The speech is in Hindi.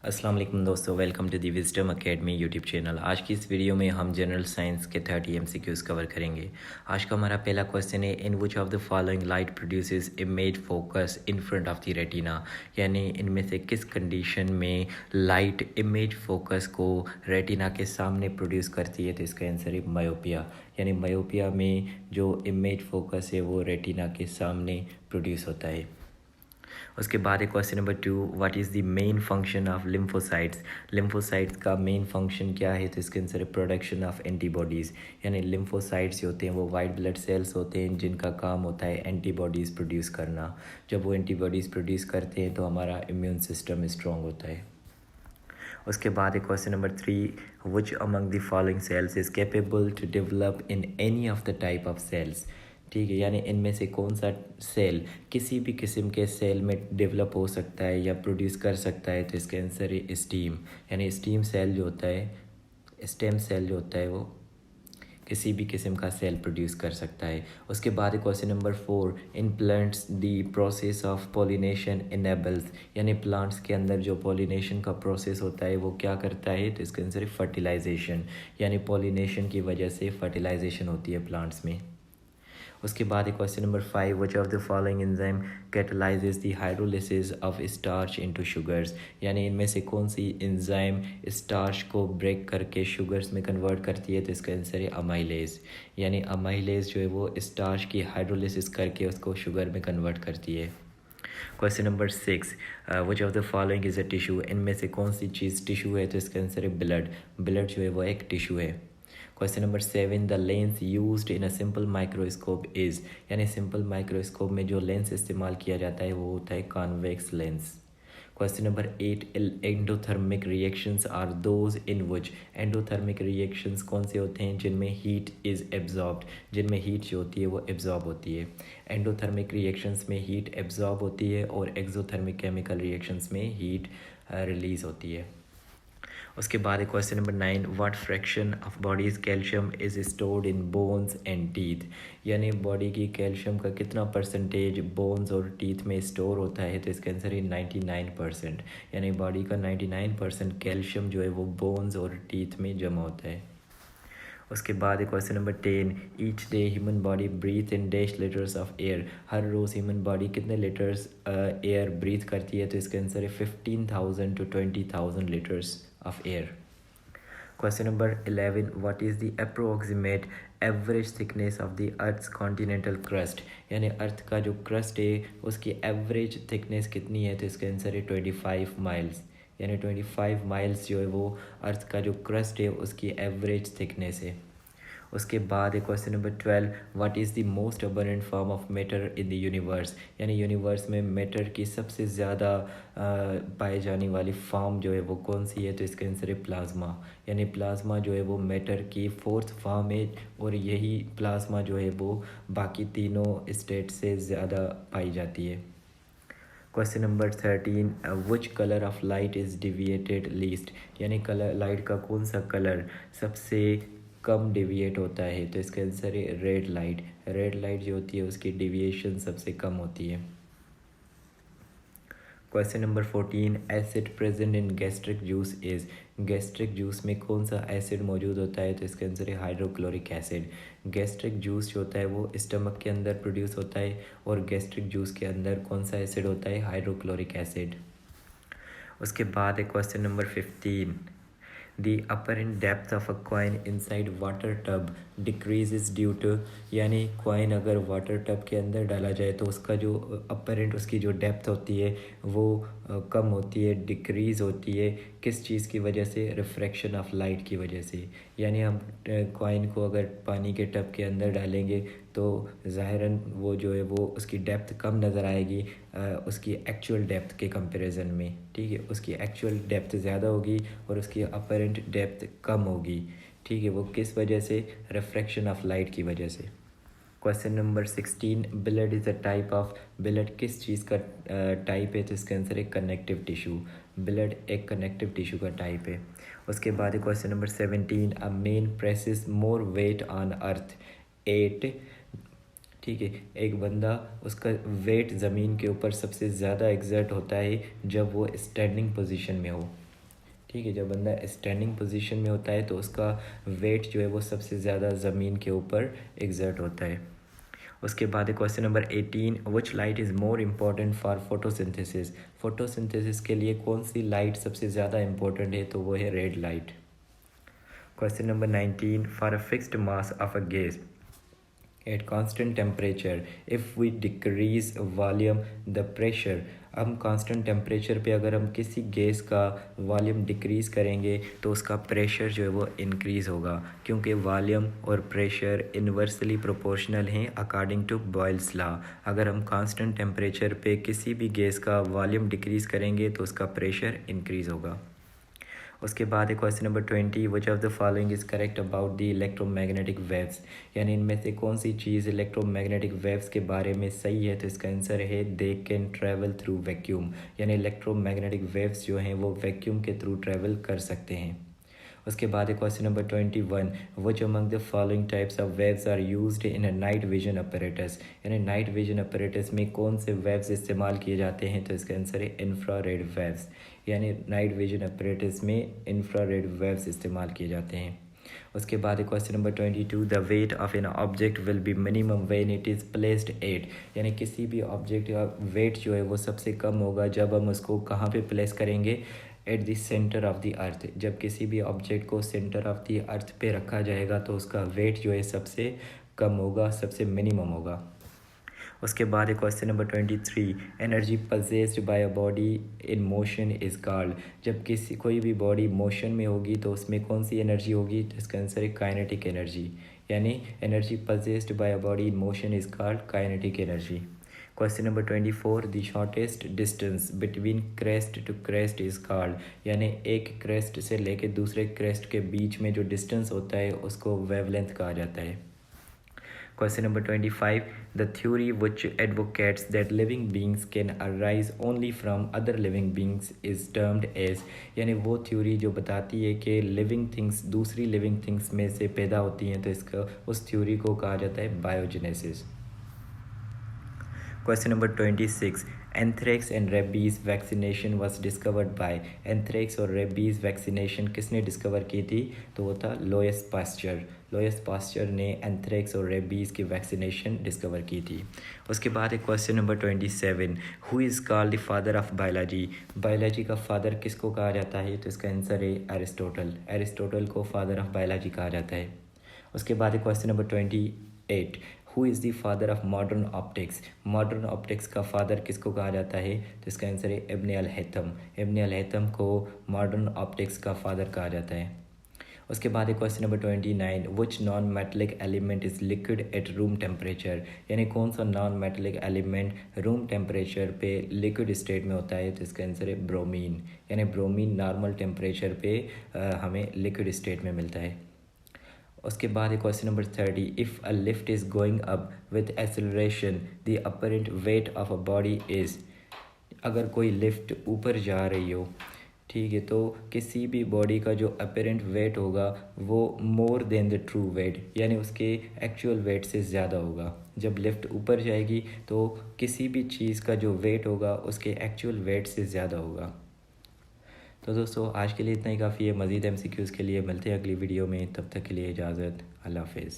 अस्सलाम वालेकुम दोस्तों, welcome to the wisdom academy YouTube channel. आज की इस वीडियो में हम जनरल साइंस के 30 एमसीक्यूज़ कवर करेंगे। आज का हमारा पहला क्वेश्चन है, in which of the following light produces image focus in front of the retina. यानी इनमें से किस कंडीशन में लाइट इमेज फोकस को रेटिना के सामने प्रोड्यूस करती है। तो इसका आंसर है मायोपिया। यानी मायोपिया में जो इमेज फोकस है वो रेटिना के सामने प्रोड्यूस होता है। उसके बाद है question number 2, what is the main function of lymphocytes. Lymphocytes का मेन फंक्शन क्या है। तो इसके आंसर है प्रोडक्शन ऑफ एंटीबॉडीज़। यानी लिम्फोसाइट्स होते हैं वो वाइट ब्लड सेल्स होते हैं जिनका काम होता है एंटीबॉडीज़ प्रोड्यूस करना। जब वो एंटीबॉडीज़ प्रोड्यूस करते हैं तो हमारा इम्यून सिस्टम स्ट्रॉन्ग होता है। उसके बाद है question number 3, which among the following cells is capable to develop in any of the type of cells. ठीक है, यानी इनमें से कौन सा सेल किसी भी किस्म के सेल में डेवलप हो सकता है या प्रोड्यूस कर सकता है। तो इसका आंसर है स्टीम। यानी स्टीम सेल जो होता है, स्टेम सेल जो होता है वो किसी भी किस्म का सेल प्रोड्यूस कर सकता है। उसके बाद question number 4, in plants the process of pollination enables. यानी प्लांट्स के अंदर जो पॉलिनेशन का प्रोसेस होता है वो क्या करता है। तो इसका आंसर है फर्टिलाइजेशन। यानी पॉलिनेशन की वजह से फर्टिलाइजेशन होती है प्लांट्स में। उसके बाद question number 5, which of the following enzyme कैटलाइजेस the hydrolysis of starch into sugars. यानी इनमें से कौन सी एंजाइम स्टार्च को ब्रेक करके शुगर्स में कन्वर्ट करती है। तो इसका आंसर है अमाइलेज। यानी अमाइलेज जो है वो स्टार्च की हाइड्रोलिसिस करके उसको शुगर में कन्वर्ट करती है। Question number 6, which of the following is a tissue. इनमें से कौन सी चीज़ टिश्यू है। तो इसका आंसर है ब्लड। ब्लड जो है वो एक टिश्यू है। Question number 7, the lens used in a simple microscope is. यानी सिंपल माइक्रोस्कोप में जो लेंस इस्तेमाल किया जाता है वो होता है convex lens. Question number 8, endothermic reactions are those in which. Endothermic reactions कौन से होते हैं जिनमें हीट इज़ एब्जॉर्ब्ड, जिनमें हीट जो होती है वो एब्जॉर्ब होती है। एंडोथर्मिक रिएक्शंस में हीट एब्जॉर्ब होती है और एक्सोथर्मिक केमिकल रिएक्शंस में हीट रिलीज होती है। उसके बाद question number 9, what fraction of body's calcium is stored in bones and teeth. यानी बॉडी की कैल्शियम का कितना परसेंटेज बोन्स और टीथ में स्टोर होता है। तो इसका आंसर है 99%। यानी बॉडी का 99% कैल्शियम जो है वो बोन्स और टीथ में जमा होता है। उसके बाद question number 10, each day human body breathe in dash litres of air. हर रोज़ ह्यूमन बॉडी कितने लीटर्स एयर ब्रीथ करती है। तो इसका आंसर है 15,000 to 20,000 litres of air. Question number 11, what is the approximate average thickness of the earth's continental crust. यानी अर्थ का जो क्रस्ट है उसकी एवरेज थिकनेस कितनी है। तो इसका आंसर है 25 माइल्स। यानी 25 माइल्स जो है वो अर्थ का जो क्रस्ट है उसकी एवरेज थिकनेस है। उसके बाद question number 12, what is the most abundant form of matter in the universe. यानी यूनिवर्स में मैटर की सबसे ज़्यादा पाए जाने वाली फॉर्म जो है वो कौन सी है। तो इसका आंसर है प्लाज्मा। यानी प्लाज्मा जो है वो मैटर की फोर्थ फॉर्म है और यही प्लाज्मा जो है वो बाकी तीनों स्टेट से ज़्यादा पाई जाती है। Question number 13, which colour of light is deviated least. यानी कलर लाइट का कौन सा कलर सबसे कम डिविएट होता है। तो इसका आंसर है रेड लाइट। रेड लाइट जो होती है उसकी डिविएशन सबसे कम होती है। Question number 14, acid present in gastric juice is. Gastric juice में कौन सा एसिड मौजूद होता है। तो इसका आंसर है हाइड्रोक्लोरिक एसिड। गैस्ट्रिक जूस जो होता है वो स्टमक के अंदर प्रोड्यूस होता है और गैस्ट्रिक जूस के अंदर कौन सा एसिड होता है, हाइड्रोक्लोरिक एसिड। उसके बाद है question number 15, the apparent depth of a coin inside water tub decreases due to. यानी कॉइन अगर वाटर टब के अंदर डाला जाए तो उसका जो अपरेंट उसकी जो डेप्थ होती है वो कम होती है, डिक्रीज़ होती है। किस चीज़ की वजह से, रिफ्रैक्शन ऑफ लाइट की वजह से। यानी हम कॉइन को अगर पानी के टब के अंदर डालेंगे तो ज़ाहिरन वो जो है वो उसकी डेप्थ कम नज़र आएगी उसकी एक्चुअल डेप्थ के कंपैरिजन में। ठीक है, उसकी एक्चुअल डेप्थ ज़्यादा होगी और उसकी अपरेंट डेप्थ कम होगी। ठीक है, वो किस वजह से, रिफ्रैक्शन ऑफ लाइट की वजह से। Question number 16, blood is a type of. Blood किस चीज़ का टाइप है। तो इसका आंसर है कनेक्टिव टिश्यू। ब्लड एक कनेक्टिव टिश्यू का टाइप है। उसके बाद question number 17, a man presses more weight on earth 8। ठीक है, एक बंदा उसका वेट ज़मीन के ऊपर सबसे ज़्यादा एग्जर्ट होता है जब वो स्टैंडिंग पोजीशन में हो। ठीक है, जब बंदा स्टैंडिंग पोजीशन में होता है तो उसका वेट जो है वो सबसे ज़्यादा ज़मीन के ऊपर एग्जर्ट होता है। उसके बाद question number 18, which light is more important for photosynthesis. Photosynthesis के लिए कौन सी लाइट सबसे ज़्यादा इम्पोर्टेंट है, तो वो है red light. Question number 19, for a fixed mass of a gas at constant temperature if we decrease volume the pressure। हम कांस्टेंट टेम्परेचर पे अगर हम किसी गैस का वॉल्यूम डिक्रीज़ करेंगे तो उसका प्रेशर जो है वो इंक्रीज़ होगा, क्योंकि वॉल्यूम और प्रेशर इन्वर्सली प्रोपोर्शनल हैं अकॉर्डिंग टू बॉयल्स लॉ। अगर हम कांस्टेंट टेम्परेचर पे किसी भी गैस का वॉल्यूम डिक्रीज़ करेंगे तो उसका प्रेशर इंक्रीज़ होगा। उसके बाद question number 20, which of the following is correct about the electromagnetic waves. यानी इनमें से कौन सी चीज़ इलेक्ट्रोमैग्नेटिक वेव्स के बारे में सही है, तो इसका आंसर है they can travel through vacuum. यानी इलेक्ट्रोमैग्नेटिक वेव्स जो हैं वो वैक्यूम के थ्रू ट्रैवल कर सकते हैं। उसके बाद question number 21, which among the following types of waves are used in a night vision apparatus. यानी नाइट विजन अपरेटस में कौन से वेव्स इस्तेमाल किए जाते हैं, तो इसका आंसर है इंफ्रारेड वेव्स। यानी नाइट विजन अपरेटस में इंफ्रारेड वेव्स इस्तेमाल किए जाते हैं। उसके बाद question number 22, the weight of an object will be minimum when it is placed at. यानी किसी भी ऑब्जेक्ट का वेट जो है वो सबसे कम होगा जब हम उसको कहाँ पे प्लेस करेंगे, at the centre of the earth. जब किसी भी ऑब्जेक्ट को सेंटर ऑफ द अर्थ पे रखा जाएगा तो उसका वेट जो है सबसे कम होगा, सबसे मिनिमम होगा। उसके बाद question number 23, energy possessed by a body in motion is called. जब किसी कोई भी बॉडी मोशन में होगी तो उसमें कौन सी एनर्जी होगी, तो इसका आंसर है काइनेटिक एनर्जी। यानी energy possessed by a body in motion is called kinetic energy. Question number 24, the shortest distance between crest to crest is called. यानी एक क्रेस्ट से लेके दूसरे क्रेस्ट के बीच में जो डिस्टेंस होता है उसको वेवलेंथ कहा जाता है। Question number 25, the theory which advocates that living beings can arise only from other living beings is termed as। यानी वो थ्योरी जो बताती है कि लिविंग थिंग्स दूसरी लिविंग थिंग्स में से पैदा होती हैं, तो इसका उस थ्योरी को कहा जाता है biogenesis. Question number 26, anthrax and rabies vaccination was discovered by. Anthrax और रेबीज़ वैक्सीनेशन किसने डिस्कवर की थी, तो वो था लोयस पास्चर। लोयस पास्चर ने एंथ्रेक्स और रेबीज़ की वैक्सीनेशन डिस्कवर की थी। उसके बाद एक question number 27, who is called the father of biology. Biology का फादर किसको कहा जाता है, तो इसका आंसर है एरिस्टोटल। एरिस्टोटल को फादर ऑफ बायोलॉजी कहा जाता है। उसके बाद question number 28, who is the father of modern optics. Modern optics का फादर किसको कहा जाता है, तो इसका आंसर है इब्न अल हैथम। इब्न अल हैथम को मॉडर्न ऑप्टिक्स का फादर कहा जाता है। उसके बाद question number 29, which non metallic element is liquid at room temperature. यानी कौन सा non metallic element room temperature पे लिक्विड स्टेट में होता है, तो इसका आंसर है ब्रोमीन। यानी ब्रोमीन नॉर्मल टेम्परेचर पे हमें लिक्विड स्टेट में मिलता है। उसके बाद question number 30, if a lift is going up with acceleration the apparent weight of a body is. अगर कोई लिफ्ट ऊपर जा रही हो, ठीक है, तो किसी भी बॉडी का जो अपेरेंट वेट होगा वो more than the true weight, यानी उसके एक्चुअल वेट से ज़्यादा होगा। जब लिफ्ट ऊपर जाएगी तो किसी भी चीज़ का जो वेट होगा उसके एक्चुअल वेट से ज़्यादा होगा। तो दोस्तों आज के लिए इतना ही काफ़ी है। मज़ीद MCQs के लिए मिलते हैं अगली वीडियो में, तब तक के लिए इजाज़त, अल्लाह हाफ़िज़।